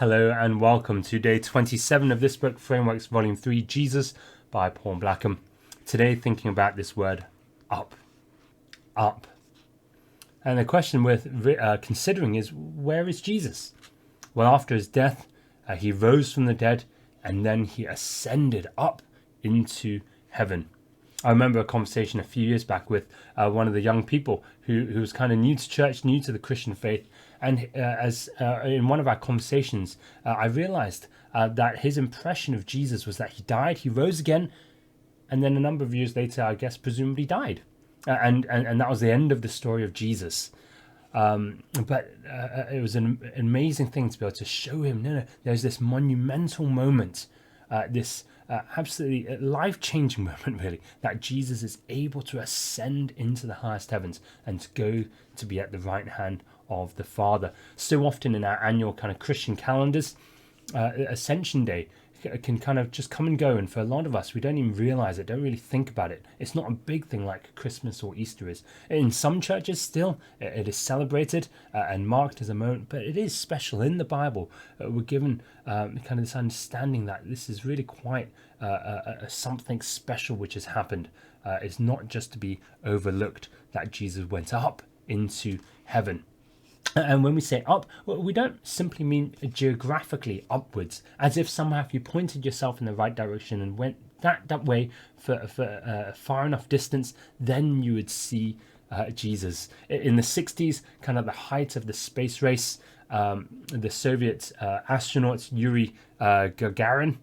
Hello and welcome to day 27 of this book, Frameworks Vol.3, Jesus by Paul Blackham. Today thinking about this word, up. Up. And the question worth considering is, where is Jesus? Well, after his death, he rose from the dead and then he ascended up into heaven. I remember a conversation a few years back with one of the young people who was kind of new to church, new to the Christian faith. And as in one of our conversations, I realized that his impression of Jesus was that he died, he rose again, and then a number of years later, I guess, presumably died. And that was the end of the story of Jesus. But it was an amazing thing to be able to show him, no, there's this monumental moment, this absolutely life-changing moment, really, that Jesus is able to ascend into the highest heavens and to go to be at the right hand of the Father. So often in our annual kind of Christian calendars, Ascension Day can kind of just come and go, and for a lot of us, we don't even realize it, don't really think about it. It's not a big thing like Christmas or Easter is. In some churches still it is celebrated and marked as a moment, but it is special. In the Bible, we're given kind of this understanding that this is really quite something special which has happened. It's not just to be overlooked that Jesus went up into heaven. And when we say up, we don't simply mean geographically upwards, as if somehow if you pointed yourself in the right direction and went that way for far enough distance, then you would see Jesus. In the 60s, kind of the height of the space race, the Soviet astronaut Yuri Gagarin,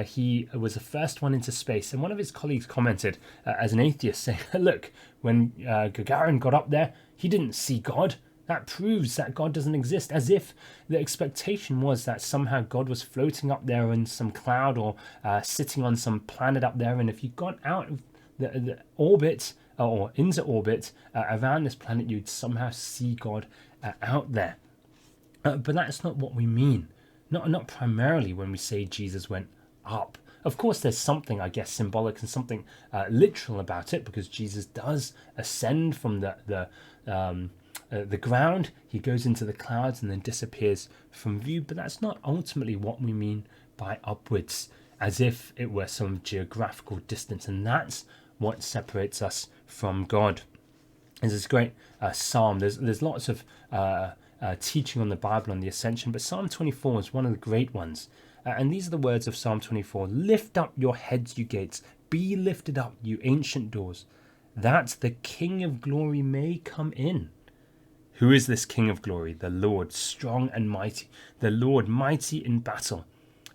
he was the first one into space. And one of his colleagues commented, as an atheist, saying, look, when Gagarin got up there, he didn't see God. That proves that God doesn't exist, as if the expectation was that somehow God was floating up there in some cloud or sitting on some planet up there. And if you got out of the orbit or into orbit around this planet, you'd somehow see God out there. But that's not what we mean. Not primarily when we say Jesus went up. Of course, there's something, I guess, symbolic and something literal about it, because Jesus does ascend from the ground. He goes into the clouds and then disappears from view. But that's not ultimately what we mean by upwards, as if it were some geographical distance. And that's what separates us from God. There's this great psalm. There's lots of teaching on the Bible on the ascension, but Psalm 24 is one of the great ones. And these are the words of Psalm 24. Lift up your heads, you gates. Be lifted up, you ancient doors, that the King of glory may come in. Who is this King of glory? The Lord, strong and mighty, the Lord mighty in battle.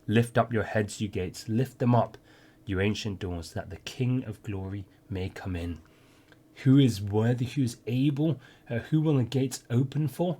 Lift up your heads, you gates. Lift them up, you ancient doors, that the King of glory may come in. Who is worthy? Who is able? Who will the gates open for?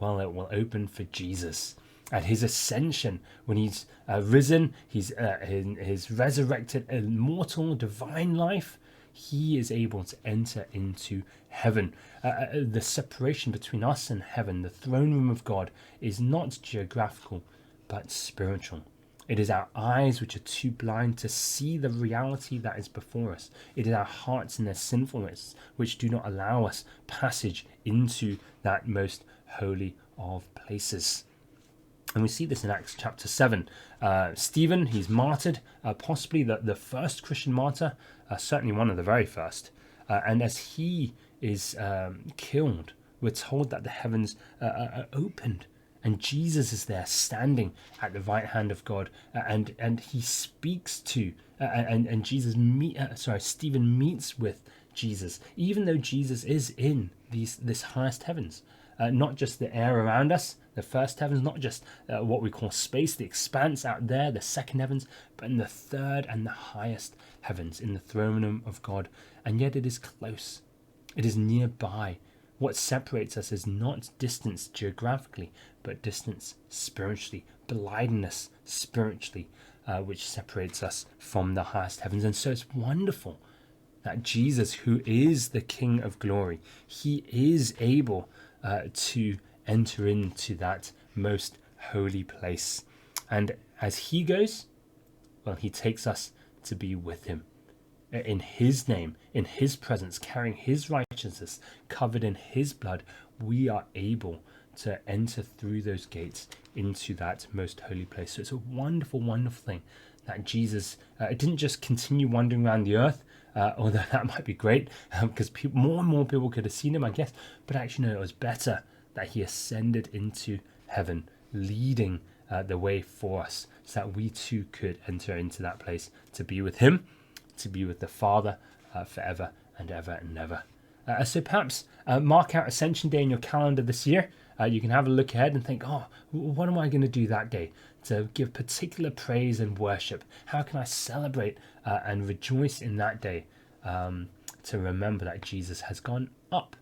Well, it will open for Jesus. At his ascension, when he's risen, he's in his resurrected, immortal, divine life, he is able to enter into heaven. The separation between us and heaven, the throne room of God, is not geographical, but spiritual. It is our eyes which are too blind to see the reality that is before us. It is our hearts and their sinfulness which do not allow us passage into that most holy of places. And we see this in Acts chapter 7. Stephen, he's martyred, possibly the first Christian martyr, certainly one of the very first. And as he is killed, we're told that the heavens are opened. And Jesus is there standing at the right hand of God. And he speaks to, and Stephen meets with Jesus, even though Jesus is in this highest heavens. Not just the air around us, the first heavens, not just what we call space, the expanse out there, the second heavens, but in the third and the highest heavens, in the throne room of God. And yet it is close. It is nearby. What separates us is not distance geographically, but distance spiritually, blindness spiritually, which separates us from the highest heavens. And so it's wonderful that Jesus, who is the King of glory, he is able to enter into that most holy place. And as he goes, well, he takes us to be with him. In his name, in his presence, carrying his righteousness, covered in his blood, we are able to enter through those gates into that most holy place. So it's a wonderful, wonderful thing that Jesus didn't just continue wandering around the earth, although that might be great because more and more people could have seen him, I guess. But actually, no, it was better that he ascended into heaven, leading the way for us so that we too could enter into that place to be with him, to be with the Father forever and ever and ever. So perhaps mark out Ascension Day in your calendar this year. You can have a look ahead and think, oh, what am I going to do that day to give particular praise and worship? How can I celebrate and rejoice in that day to remember that Jesus has gone up,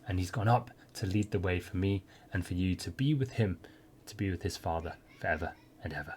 and he's gone up to lead the way for me and for you to be with him, to be with his Father forever and ever.